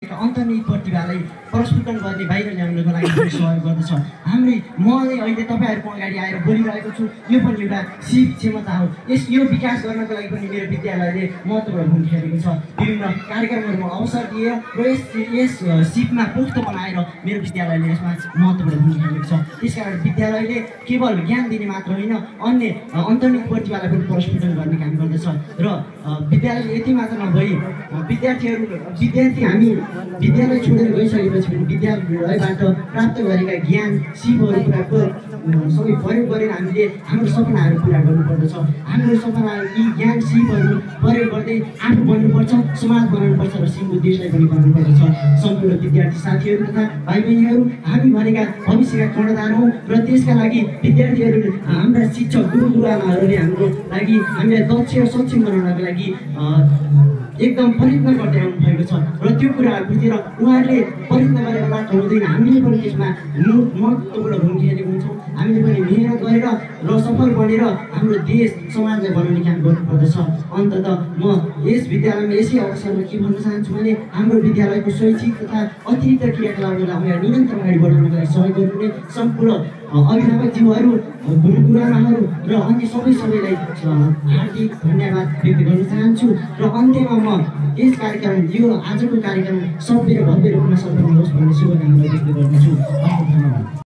अन्तर्निहित प्रतिभालाई प्रस्फुटन गर्ने बाहिर ल्याउनको लागि सहयोग गर्दछ। म अहिले तपाईँहरूको अगाडि आएर बोलिरहेको छु, यो पनि एउटा सिप क्षमता हो। यो विकास गर्नको लागि पनि मेरो विद्यालयले महत्त्वपूर्ण भूमिका खेलेको छ। विभिन्न कार्यक्रमहरूमा अवसर दिएर र यस सिपमा पोख्त बनाएर मेरो विद्यालयले यसमा महत्त्वपूर्ण भूमिका खेलेको छ। त्यसकारण विद्यालयले केवल ज्ञान दिने मात्र होइन, अन्य अन्तर्निहित प्रतिभालाई पनि प्रस्फुटन गर्ने काम गर्दछ। र विद्यालय यति मात्र नभई विद्यार्थी हामी विद्यालय छोडेर गइसकेपछि पनि विद्यालयबाट प्राप्त गरेका ज्ञान सिपहरू कुराको सबै प्रयोग गरेर हामीले हाम्रो सपनाहरू पुरा गर्नुपर्दछ। हाम्रो सपनाहरू यी ज्ञान सिपहरू प्रयोग गर्दै आफू बन्नुपर्छ, समाज बनाउनुपर्छ र सिङ्गो देशलाई पनि बनाउनुपर्दछ। सम्पूर्ण विद्यार्थी साथीहरू तथा भाइ बहिनीहरू, हामी भनेका भविष्यका कर्णधार हौँ र त्यसका लागि विद्यार्थीहरू, हाम्रा शिक्षक गुरुआमाहरूले हाम्रो लागि हामीलाई दक्ष र सक्षम बनाउनको लागि एकदम प्रयत्न गर्दै आउनु भएको छ र त्यो कुराहरूतिर उहाँहरूले प्रयत्न गरेर मात्र हुँदैन, हामीले पनि त्यसमा महत्त्वपूर्ण भूमिका खेलेको हुन्छौँ। हामीले पनि मेहनत गरेर र सफल बनेर हाम्रो देश समाजलाई बनाउने काम गर्नुपर्दछ। अन्ततः म यस विद्यालयमा यसै अवसरमा के भन्न चाहन्छु भने हाम्रो विद्यालयको शैक्षिक तथा अतिरिक्त क्रियाकलापहरूलाई निरन्तर अगाडि बढाउनको लागि सहयोग गर्नुहुने सम्पूर्ण अभिभावकज्यूहरू, गुरुआमाहरू र अन्य सबैलाई हार्दिक धन्यवाद व्यक्त गर्न चाहन्छु। र अन्त्यमा म यस कार्यक्रम, यो आजको कार्यक्रम सभ्य र भव्य रूपमा सम्पन्न होस् भन्ने शुभकामना व्यक्त गर्दछु। धन्यवाद।